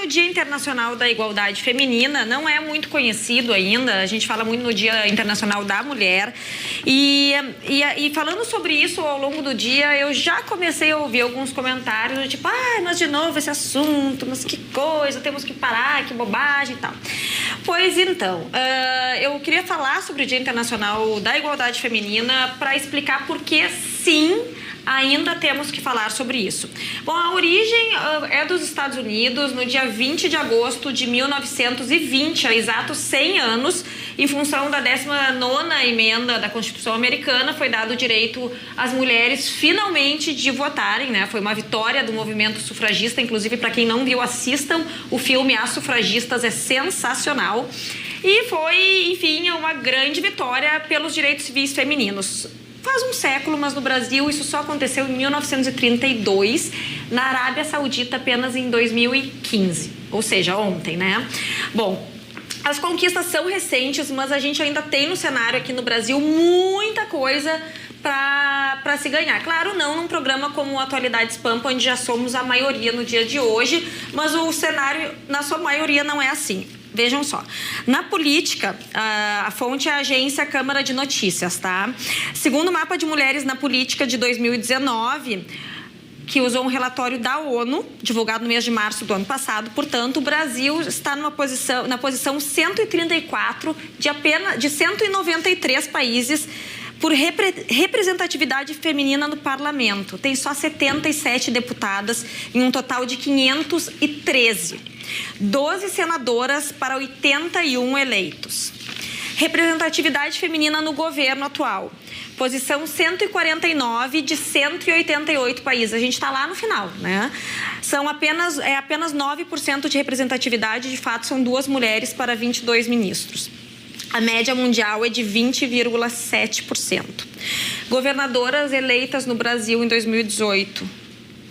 o Dia Internacional da Igualdade Feminina, não é muito conhecido ainda, a gente fala muito no Dia Internacional da Mulher. E falando sobre isso ao longo do dia, eu já comecei a ouvir alguns comentários, tipo, mas de novo esse assunto, mas que coisa, temos que parar, que bobagem e tal. Pois então, eu queria falar sobre o Dia Internacional da Igualdade Feminina para explicar por que sim, ainda temos que falar sobre isso. Bom, a origem é dos Estados Unidos, no dia 20 de agosto de 1920, há exatos 100 anos, em função da 19ª emenda da Constituição Americana, foi dado o direito às mulheres finalmente de votarem, né? Foi uma vitória do movimento sufragista, inclusive para quem não viu, assistam o filme As Sufragistas, é sensacional. E foi, enfim, uma grande vitória pelos direitos civis femininos. Faz um século, mas no Brasil isso só aconteceu em 1932, na Arábia Saudita apenas em 2015, ou seja, ontem, né? Bom, as conquistas são recentes, mas a gente ainda tem no cenário aqui no Brasil muita coisa para se ganhar. Claro, não num programa como o Atualidades Pampa, onde já somos a maioria no dia de hoje, mas o cenário, na sua maioria, não é assim. Vejam só, na política, a fonte é a agência Câmara de Notícias, tá? Segundo o mapa de mulheres na política de 2019, que usou um relatório da ONU, divulgado no mês de março do ano passado, portanto, o Brasil está na posição 134 de 193 países por representatividade feminina no parlamento. Tem só 77 deputadas em um total de 513. 12 senadoras para 81 eleitos. Representatividade feminina no governo atual. Posição 149 de 188 países. A gente está lá no final, né? Apenas 9% de representatividade, de fato, são 2 mulheres para 22 ministros. A média mundial é de 20,7%. Governadoras eleitas no Brasil em 2018,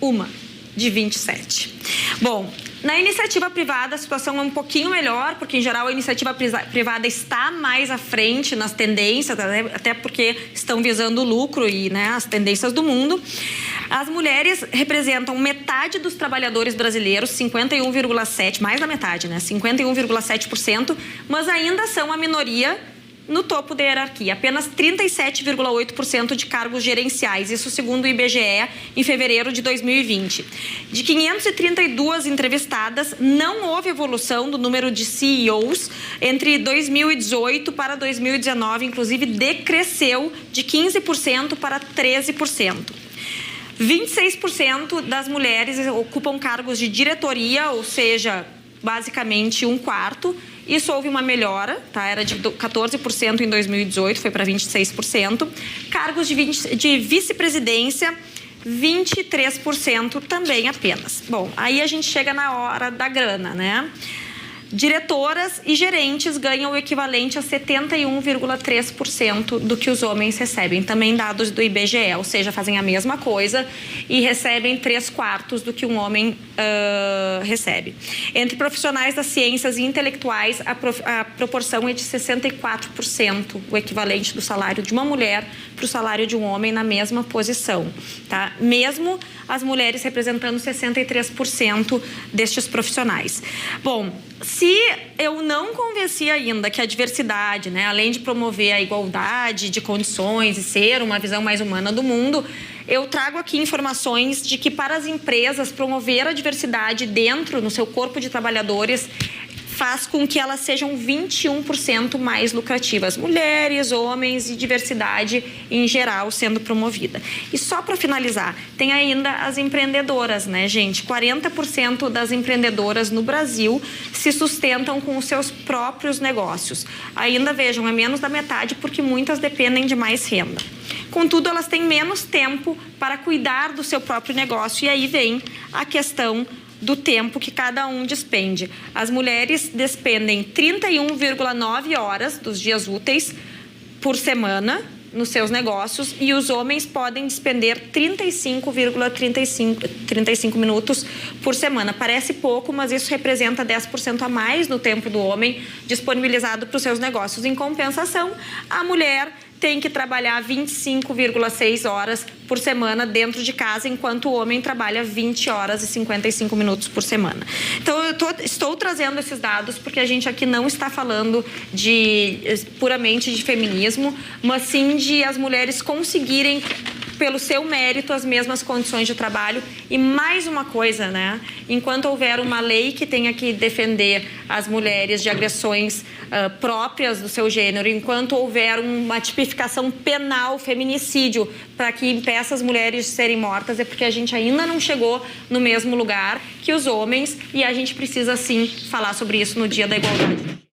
uma de 27. Bom, na iniciativa privada a situação é um pouquinho melhor, porque em geral a iniciativa privada está mais à frente nas tendências, até porque estão visando o lucro e, né, as tendências do mundo. As mulheres representam metade dos trabalhadores brasileiros, 51,7%, mais da metade, né? 51,7%, mas ainda são a minoria no topo da hierarquia. Apenas 37,8% de cargos gerenciais, isso segundo o IBGE, em fevereiro de 2020. De 532 entrevistadas, não houve evolução do número de CEOs entre 2018 para 2019, inclusive decresceu de 15% para 13%. 26% das mulheres ocupam cargos de diretoria, ou seja, basicamente 1/4. Isso houve uma melhora, tá? Era de 14% em 2018, foi para 26%. Cargos de vice-presidência, 23% também apenas. Bom, aí a gente chega na hora da grana, né? Diretoras e gerentes ganham o equivalente a 71,3% do que os homens recebem. Também dados do IBGE, ou seja, fazem a mesma coisa e recebem 3/4 do que um homem recebe. Entre profissionais das ciências e intelectuais, a proporção é de 64%, o equivalente do salário de uma mulher para o salário de um homem na mesma posição, tá? Mesmo as mulheres representando 63% destes profissionais. Bom, se eu não convenci ainda que a diversidade, né, além de promover a igualdade de condições e ser uma visão mais humana do mundo, eu trago aqui informações de que para as empresas promover a diversidade dentro, no seu corpo de trabalhadores, faz com que elas sejam 21% mais lucrativas. Mulheres, homens e diversidade em geral sendo promovida. E só para finalizar, tem ainda as empreendedoras, né, gente? 40% das empreendedoras no Brasil se sustentam com os seus próprios negócios. Ainda, vejam, é menos da metade porque muitas dependem de mais renda. Contudo, elas têm menos tempo para cuidar do seu próprio negócio e aí vem a questão do tempo que cada um despende. As mulheres despendem 31,9 horas dos dias úteis por semana nos seus negócios e os homens podem despender 35 minutos por semana. Parece pouco, mas isso representa 10% a mais no tempo do homem disponibilizado para os seus negócios. Em compensação, a mulher tem que trabalhar 25,6 horas por semana dentro de casa, enquanto o homem trabalha 20 horas e 55 minutos por semana. Então, eu estou trazendo esses dados porque a gente aqui não está falando puramente de feminismo, mas sim de as mulheres conseguirem, pelo seu mérito, as mesmas condições de trabalho. E mais uma coisa, né? Enquanto houver uma lei que tenha que defender as mulheres de agressões próprias do seu gênero, enquanto houver uma tipificação penal, feminicídio, para que impeça as mulheres de serem mortas, é porque a gente ainda não chegou no mesmo lugar que os homens, e a gente precisa, sim, falar sobre isso no Dia da Igualdade.